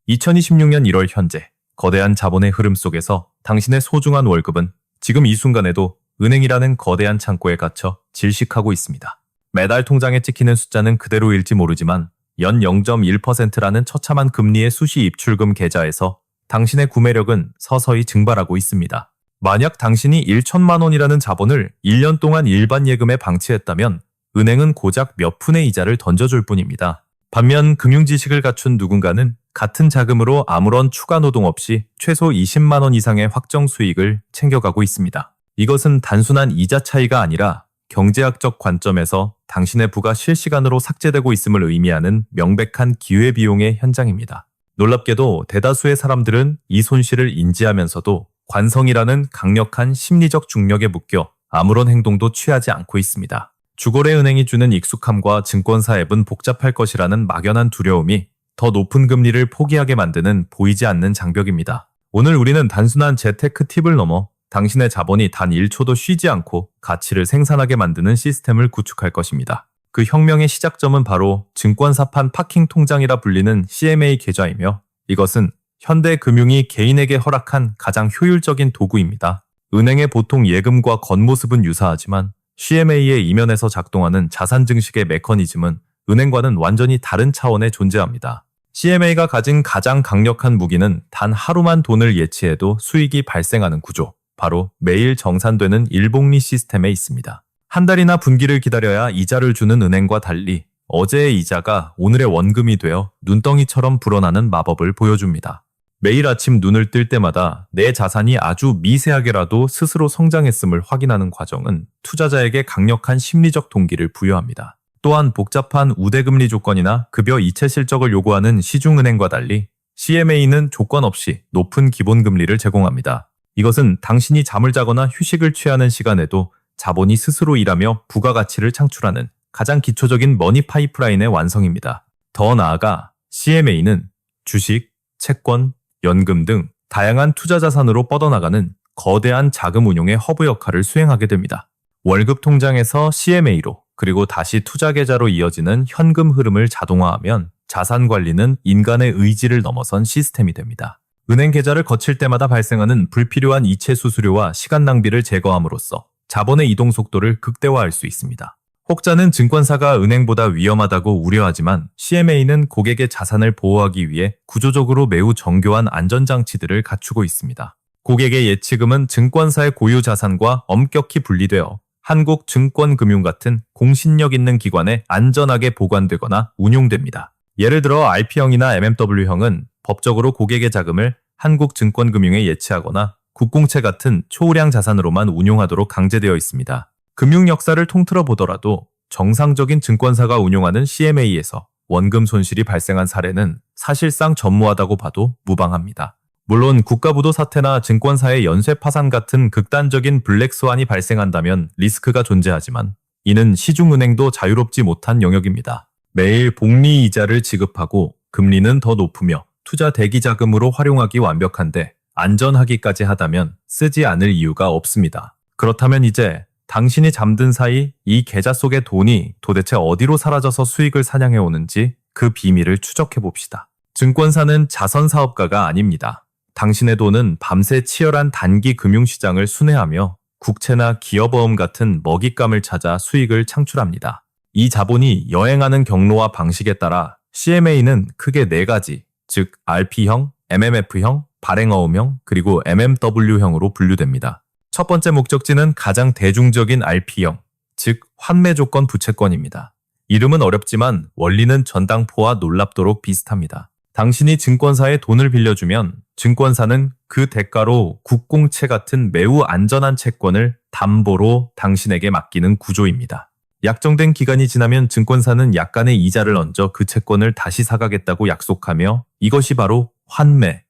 2026년 1월 현재 거대한 자본의 흐름 속에서 당신의 소중한 월급은 지금 이 순간에도 은행이라는 거대한 창고에 갇혀 질식하고 있습니다. 매달 통장에 찍히는 숫자는 그대로일지 모르지만 연 0.1%라는 처참한 금리의 수시 입출금 계좌에서 당신의 구매력은 서서히 증발하고 있습니다. 만약 당신이 1천만 원이라는 자본을 1년 동안 일반 예금에 방치했다면 은행은 고작 몇 푼의 이자를 던져줄 뿐입니다. 반면 금융지식을 갖춘 누군가는 같은 자금으로 아무런 추가 노동 없이 최소 20만 원 이상의 확정 수익을 챙겨가고 있습니다. 이것은 단순한 이자 차이가 아니라 경제학적 관점에서 당신의 부가 실시간으로 삭제되고 있음을 의미하는 명백한 기회비용의 현장입니다. 놀랍게도 대다수의 사람들은 이 손실을 인지하면서도 관성이라는 강력한 심리적 중력에 묶여 아무런 행동도 취하지 않고 있습니다. 주거래 은행이 주는 익숙함과 증권사 앱은 복잡할 것이라는 막연한 두려움이 더 높은 금리를 포기하게 만드는 보이지 않는 장벽입니다. 오늘 우리는 단순한 재테크 팁을 넘어 당신의 자본이 단 1초도 쉬지 않고 가치를 생산하게 만드는 시스템을 구축할 것입니다. 그 혁명의 시작점은 바로 증권사판 파킹 통장이라 불리는 CMA 계좌이며 이것은 현대 금융이 개인에게 허락한 가장 효율적인 도구입니다. 은행의 보통 예금과 겉모습은 유사하지만 CMA의 이면에서 작동하는 자산 증식의 메커니즘은 은행과는 완전히 다른 차원에 존재합니다. CMA가 가진 가장 강력한 무기는 단 하루만 돈을 예치해도 수익이 발생하는 구조, 바로 매일 정산되는 일복리 시스템에 있습니다. 한 달이나 분기를 기다려야 이자를 주는 은행과 달리 어제의 이자가 오늘의 원금이 되어 눈덩이처럼 불어나는 마법을 보여줍니다. 매일 아침 눈을 뜰 때마다 내 자산이 아주 미세하게라도 스스로 성장했음을 확인하는 과정은 투자자에게 강력한 심리적 동기를 부여합니다. 또한 복잡한 우대금리 조건이나 급여 이체 실적을 요구하는 시중은행과 달리 CMA는 조건 없이 높은 기본금리를 제공합니다. 이것은 당신이 잠을 자거나 휴식을 취하는 시간에도 자본이 스스로 일하며 부가가치를 창출하는 가장 기초적인 머니 파이프라인의 완성입니다. 더 나아가 CMA는 주식, 채권, 연금 등 다양한 투자 자산으로 뻗어나가는 거대한 자금 운용의 허브 역할을 수행하게 됩니다. 월급 통장에서 CMA로 그리고 다시 투자 계좌로 이어지는 현금 흐름을 자동화하면 자산 관리는 인간의 의지를 넘어선 시스템이 됩니다. 은행 계좌를 거칠 때마다 발생하는 불필요한 이체 수수료와 시간 낭비를 제거함으로써 자본의 이동 속도를 극대화할 수 있습니다. 혹자는 증권사가 은행보다 위험하다고 우려하지만 CMA는 고객의 자산을 보호하기 위해 구조적으로 매우 정교한 안전장치들을 갖추고 있습니다. 고객의 예치금은 증권사의 고유 자산과 엄격히 분리되어 한국증권금융 같은 공신력 있는 기관에 안전하게 보관되거나 운용됩니다. 예를 들어 RP형이나 MMW형은 법적으로 고객의 자금을 한국증권금융에 예치하거나 국공채 같은 초우량 자산으로만 운용하도록 강제되어 있습니다. 금융 역사를 통틀어 보더라도 정상적인 증권사가 운용하는 CMA에서 원금 손실이 발생한 사례는 사실상 전무하다고 봐도 무방합니다. 물론 국가부도 사태나 증권사의 연쇄 파산 같은 극단적인 블랙스완이 발생한다면 리스크가 존재하지만 이는 시중은행도 자유롭지 못한 영역입니다. 매일 복리 이자를 지급하고 금리는 더 높으며 투자 대기 자금으로 활용하기 완벽한데 안전하기까지 하다면 쓰지 않을 이유가 없습니다. 그렇다면 이제 당신이 잠든 사이 이 계좌 속의 돈이 도대체 어디로 사라져서 수익을 사냥해 오는지 그 비밀을 추적해 봅시다. 증권사는 자선 사업가가 아닙니다. 당신의 돈은 밤새 치열한 단기 금융시장을 순회하며 국채나 기업어음 같은 먹잇감을 찾아 수익을 창출합니다. 이 자본이 여행하는 경로와 방식에 따라 CMA는 크게 4가지, 즉 RP형, MMF형, 발행어음형, 그리고 MMW형으로 분류됩니다. 첫 번째 목적지는 가장 대중적인 RP형, 즉 환매 조건 부채권입니다. 이름은 어렵지만 원리는 전당포와 놀랍도록 비슷합니다. 당신이 증권사에 돈을 빌려주면 증권사는 그 대가로 국공채 같은 매우 안전한 채권을 담보로 당신에게 맡기는 구조입니다. 약정된 기간이 지나면 증권사는 약간의 이자를 얹어 그 채권을 다시 사가겠다고 약속하며 이것이 바로 환매의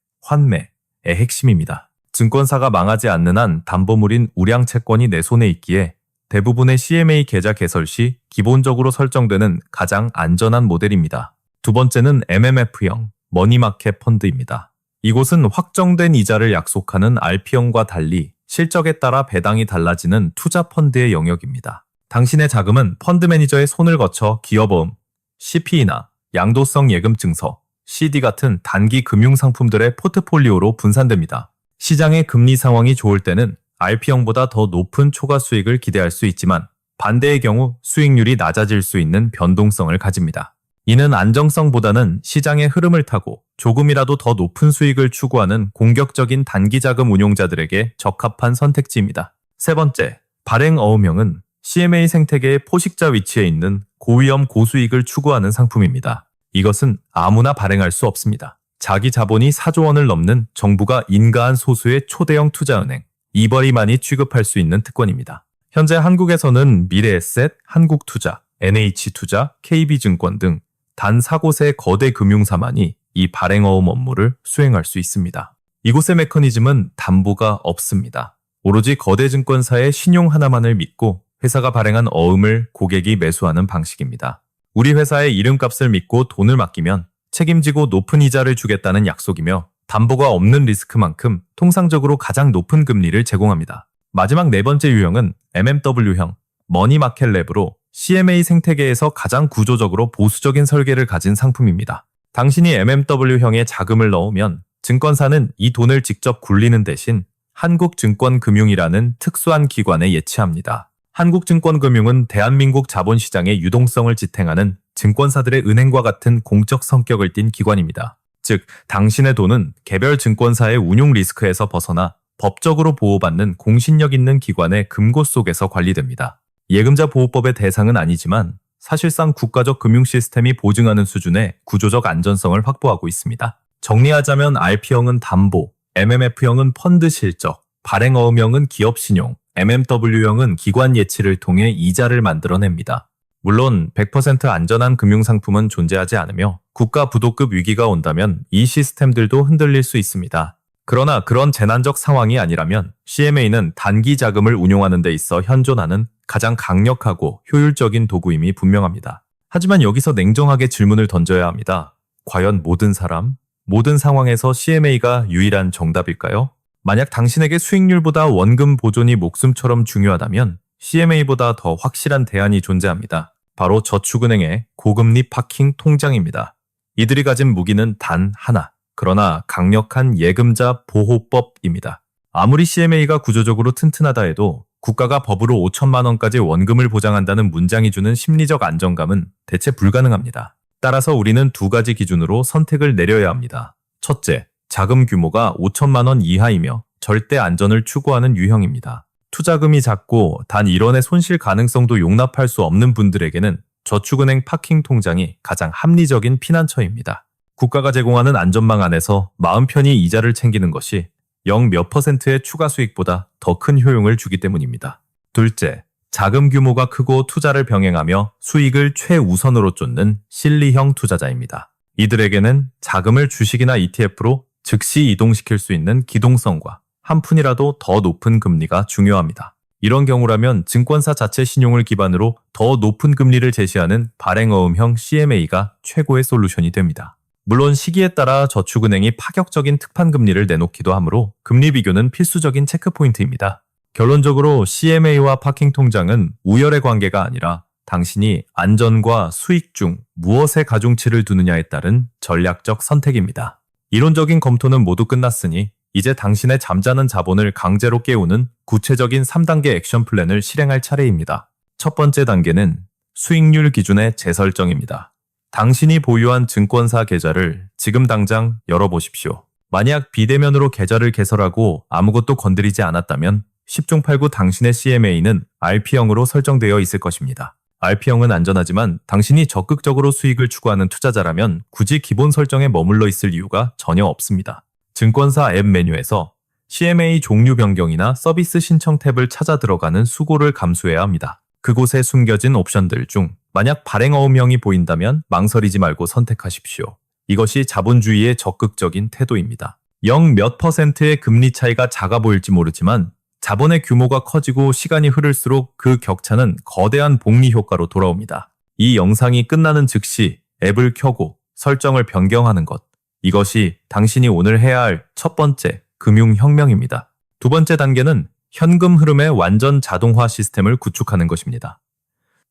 핵심입니다. 증권사가 망하지 않는 한 담보물인 우량 채권이 내 손에 있기에 대부분의 CMA 계좌 개설 시 기본적으로 설정되는 가장 안전한 모델입니다. 두 번째는 MMF형, 머니마켓 펀드입니다. 이곳은 확정된 이자를 약속하는 RP형과 달리 실적에 따라 배당이 달라지는 투자 펀드의 영역입니다. 당신의 자금은 펀드 매니저의 손을 거쳐 기업어음, CP나 양도성 예금 증서, CD 같은 단기 금융 상품들의 포트폴리오로 분산됩니다. 시장의 금리 상황이 좋을 때는 RP형보다 더 높은 초과 수익을 기대할 수 있지만 반대의 경우 수익률이 낮아질 수 있는 변동성을 가집니다. 이는 안정성보다는 시장의 흐름을 타고 조금이라도 더 높은 수익을 추구하는 공격적인 단기자금 운용자들에게 적합한 선택지입니다. 세 번째, 발행어음형은 CMA 생태계의 포식자 위치에 있는 고위험 고수익을 추구하는 상품입니다. 이것은 아무나 발행할 수 없습니다. 자기 자본이 4조 원을 넘는 정부가 인가한 소수의 초대형 투자은행, 이버리만이 취급할 수 있는 특권입니다. 현재 한국에서는 미래에셋, 한국투자, NH투자, KB증권 등 단 4곳의 거대 금융사만이 이 발행어음 업무를 수행할 수 있습니다. 이곳의 메커니즘은 담보가 없습니다. 오로지 거대 증권사의 신용 하나만을 믿고 회사가 발행한 어음을 고객이 매수하는 방식입니다. 우리 회사의 이름값을 믿고 돈을 맡기면 책임지고 높은 이자를 주겠다는 약속이며 담보가 없는 리스크만큼 통상적으로 가장 높은 금리를 제공합니다. 마지막 네 번째 유형은 MMW형, 머니마켓랩으로 CMA 생태계에서 가장 구조적으로 보수적인 설계를 가진 상품입니다. 당신이 MMW형에 자금을 넣으면 증권사는 이 돈을 직접 굴리는 대신 한국증권금융이라는 특수한 기관에 예치합니다. 한국증권금융은 대한민국 자본시장의 유동성을 지탱하는 증권사들의 은행과 같은 공적 성격을 띤 기관입니다. 즉, 당신의 돈은 개별 증권사의 운용 리스크에서 벗어나 법적으로 보호받는 공신력 있는 기관의 금고 속에서 관리됩니다. 예금자 보호법의 대상은 아니지만 사실상 국가적 금융 시스템이 보증하는 수준의 구조적 안전성을 확보하고 있습니다. 정리하자면 RP형은 담보, MMF형은 펀드 실적, 발행어음형은 기업 신용, MMW형은 기관 예치를 통해 이자를 만들어냅니다. 물론 100% 안전한 금융상품은 존재하지 않으며 국가 부도급 위기가 온다면 이 시스템들도 흔들릴 수 있습니다. 그러나 그런 재난적 상황이 아니라면 CMA는 단기 자금을 운용하는 데 있어 현존하는 가장 강력하고 효율적인 도구임이 분명합니다. 하지만 여기서 냉정하게 질문을 던져야 합니다. 과연 모든 사람, 모든 상황에서 CMA가 유일한 정답일까요? 만약 당신에게 수익률보다 원금 보존이 목숨처럼 중요하다면 CMA보다 더 확실한 대안이 존재합니다. 바로 저축은행의 고금리 파킹 통장입니다. 이들이 가진 무기는 단 하나, 그러나 강력한 예금자 보호법입니다. 아무리 CMA가 구조적으로 튼튼하다 해도 국가가 법으로 5천만 원까지 원금을 보장한다는 문장이 주는 심리적 안정감은 대체 불가능합니다. 따라서 우리는 두 가지 기준으로 선택을 내려야 합니다. 첫째, 자금 규모가 5천만 원 이하이며 절대 안전을 추구하는 유형입니다. 투자금이 작고 단 1원의 손실 가능성도 용납할 수 없는 분들에게는 저축은행 파킹 통장이 가장 합리적인 피난처입니다. 국가가 제공하는 안전망 안에서 마음 편히 이자를 챙기는 것이 0 몇 %의 추가 수익보다 더 큰 효용을 주기 때문입니다. 둘째, 자금 규모가 크고 투자를 병행하며 수익을 최우선으로 쫓는 실리형 투자자입니다. 이들에게는 자금을 주식이나 ETF로 즉시 이동시킬 수 있는 기동성과 한 푼이라도 더 높은 금리가 중요합니다. 이런 경우라면 증권사 자체 신용을 기반으로 더 높은 금리를 제시하는 발행어음형 CMA가 최고의 솔루션이 됩니다. 물론 시기에 따라 저축은행이 파격적인 특판 금리를 내놓기도 하므로 금리 비교는 필수적인 체크포인트입니다. 결론적으로 CMA와 파킹 통장은 우열의 관계가 아니라 당신이 안전과 수익 중 무엇에 가중치를 두느냐에 따른 전략적 선택입니다. 이론적인 검토는 모두 끝났으니 이제 당신의 잠자는 자본을 강제로 깨우는 구체적인 3단계 액션 플랜을 실행할 차례입니다. 첫 번째 단계는 수익률 기준의 재설정입니다. 당신이 보유한 증권사 계좌를 지금 당장 열어보십시오. 만약 비대면으로 계좌를 개설하고 아무것도 건드리지 않았다면 10중 8구 당신의 CMA는 RP형으로 설정되어 있을 것입니다. RP형은 안전하지만 당신이 적극적으로 수익을 추구하는 투자자라면 굳이 기본 설정에 머물러 있을 이유가 전혀 없습니다. 증권사 앱 메뉴에서 CMA 종류 변경이나 서비스 신청 탭을 찾아 들어가는 수고를 감수해야 합니다. 그곳에 숨겨진 옵션들 중 만약 발행어음형이 보인다면 망설이지 말고 선택하십시오. 이것이 자본주의의 적극적인 태도입니다. 0 몇 %의 금리 차이가 작아 보일지 모르지만 자본의 규모가 커지고 시간이 흐를수록 그 격차는 거대한 복리 효과로 돌아옵니다. 이 영상이 끝나는 즉시 앱을 켜고 설정을 변경하는 것. 이것이 당신이 오늘 해야 할 첫 번째 금융혁명입니다. 두 번째 단계는 현금 흐름의 완전 자동화 시스템을 구축하는 것입니다.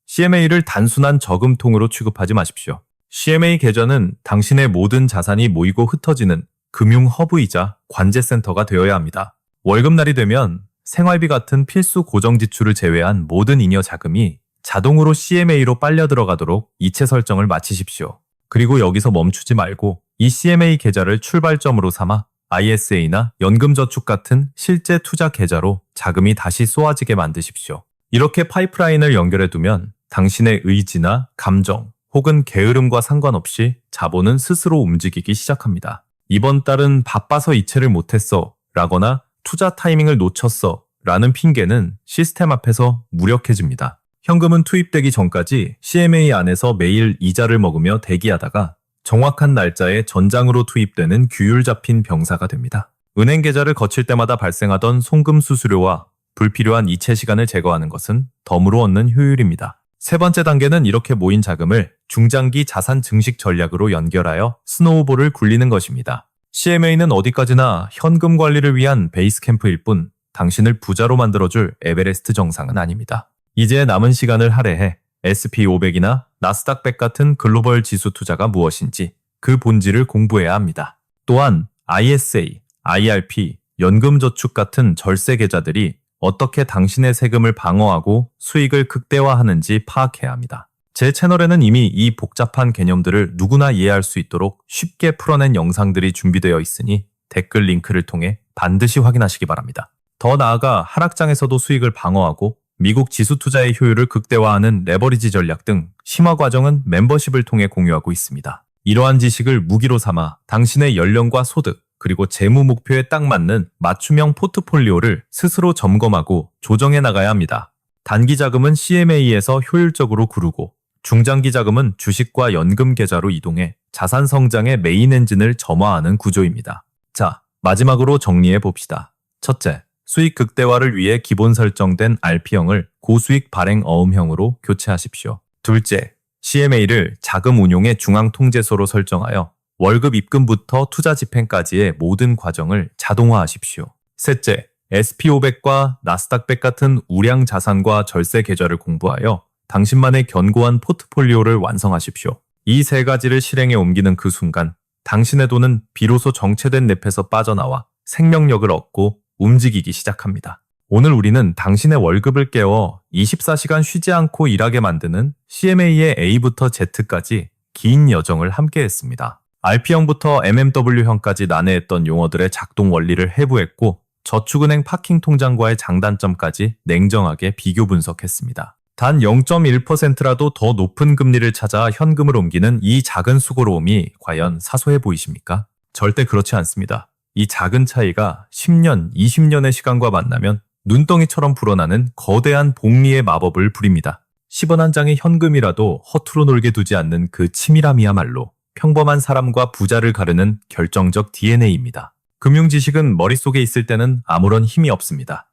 CMA를 단순한 저금통으로 취급하지 마십시오. CMA 계좌는 당신의 모든 자산이 모이고 흩어지는 금융 허브이자 관제센터가 되어야 합니다. 월급날이 되면 생활비 같은 필수 고정 지출을 제외한 모든 잉여 자금이 자동으로 CMA로 빨려 들어가도록 이체 설정을 마치십시오. 그리고 여기서 멈추지 말고 이 CMA 계좌를 출발점으로 삼아 ISA나 연금저축 같은 실제 투자 계좌로 자금이 다시 쏘아지게 만드십시오. 이렇게 파이프라인을 연결해 두면 당신의 의지나 감정 혹은 게으름과 상관없이 자본은 스스로 움직이기 시작합니다. 이번 달은 바빠서 이체를 못했어 라거나 투자 타이밍을 놓쳤어 라는 핑계는 시스템 앞에서 무력해집니다. 현금은 투입되기 전까지 CMA 안에서 매일 이자를 먹으며 대기하다가 정확한 날짜에 전장으로 투입되는 규율 잡힌 병사가 됩니다. 은행 계좌를 거칠 때마다 발생하던 송금 수수료와 불필요한 이체 시간을 제거하는 것은 덤으로 얻는 효율입니다. 세 번째 단계는 이렇게 모인 자금을 중장기 자산 증식 전략으로 연결하여 스노우볼을 굴리는 것입니다. CMA는 어디까지나 현금 관리를 위한 베이스 캠프일 뿐 당신을 부자로 만들어줄 에베레스트 정상은 아닙니다. 이제 남은 시간을 할애해 SP500이나 나스닥 100 같은 글로벌 지수 투자가 무엇인지 그 본질을 공부해야 합니다. 또한 ISA, IRP, 연금저축 같은 절세 계좌들이 어떻게 당신의 세금을 방어하고 수익을 극대화하는지 파악해야 합니다. 제 채널에는 이미 이 복잡한 개념들을 누구나 이해할 수 있도록 쉽게 풀어낸 영상들이 준비되어 있으니 댓글 링크를 통해 반드시 확인하시기 바랍니다. 더 나아가 하락장에서도 수익을 방어하고 미국 지수 투자의 효율을 극대화하는 레버리지 전략 등 심화 과정은 멤버십을 통해 공유하고 있습니다. 이러한 지식을 무기로 삼아 당신의 연령과 소득, 그리고 재무 목표에 딱 맞는 맞춤형 포트폴리오를 스스로 점검하고 조정해 나가야 합니다. 단기 자금은 CMA에서 효율적으로 구르고 중장기 자금은 주식과 연금 계좌로 이동해 자산 성장의 메인 엔진을 점화하는 구조입니다. 자, 마지막으로 정리해 봅시다. 첫째, 수익 극대화를 위해 기본 설정된 RP형을 고수익 발행 어음형으로 교체하십시오. 둘째, CMA를 자금 운용의 중앙 통제소로 설정하여 월급 입금부터 투자 집행까지의 모든 과정을 자동화하십시오. 셋째, SP500과 나스닥 100 같은 우량 자산과 절세 계좌를 공부하여 당신만의 견고한 포트폴리오를 완성하십시오. 이 세 가지를 실행에 옮기는 그 순간 당신의 돈은 비로소 정체된 늪에서 빠져나와 생명력을 얻고 움직이기 시작합니다. 오늘 우리는 당신의 월급을 깨워 24시간 쉬지 않고 일하게 만드는 CMA의 A부터 Z까지 긴 여정을 함께했습니다. RP형부터 MMW형까지 난해했던 용어들의 작동 원리를 해부했고 저축은행 파킹 통장과의 장단점까지 냉정하게 비교 분석했습니다. 단 0.1%라도 더 높은 금리를 찾아 현금을 옮기는 이 작은 수고로움이 과연 사소해 보이십니까? 절대 그렇지 않습니다. 이 작은 차이가 10년, 20년의 시간과 만나면 눈덩이처럼 불어나는 거대한 복리의 마법을 부립니다. 10원 한 장의 현금이라도 허투루 놀게 두지 않는 그 치밀함이야말로 평범한 사람과 부자를 가르는 결정적 DNA입니다. 금융 지식은 머릿속에 있을 때는 아무런 힘이 없습니다.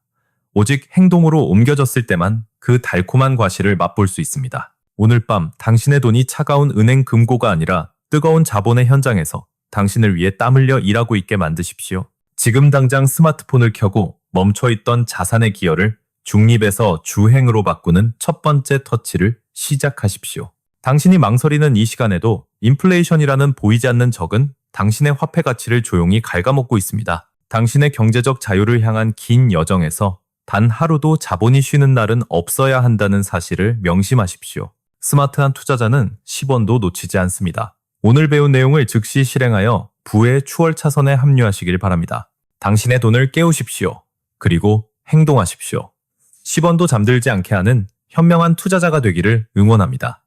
오직 행동으로 옮겨졌을 때만 그 달콤한 과실을 맛볼 수 있습니다. 오늘 밤 당신의 돈이 차가운 은행 금고가 아니라 뜨거운 자본의 현장에서 당신을 위해 땀 흘려 일하고 있게 만드십시오. 지금 당장 스마트폰을 켜고 멈춰있던 자산의 기여를 중립에서 주행으로 바꾸는 첫 번째 터치를 시작하십시오. 당신이 망설이는 이 시간에도 인플레이션이라는 보이지 않는 적은 당신의 화폐 가치를 조용히 갉아먹고 있습니다. 당신의 경제적 자유를 향한 긴 여정에서 단 하루도 자본이 쉬는 날은 없어야 한다는 사실을 명심하십시오. 스마트한 투자자는 10원도 놓치지 않습니다. 오늘 배운 내용을 즉시 실행하여 부의 추월 차선에 합류하시길 바랍니다. 당신의 돈을 깨우십시오. 그리고 행동하십시오. 10원도 잠들지 않게 하는 현명한 투자자가 되기를 응원합니다.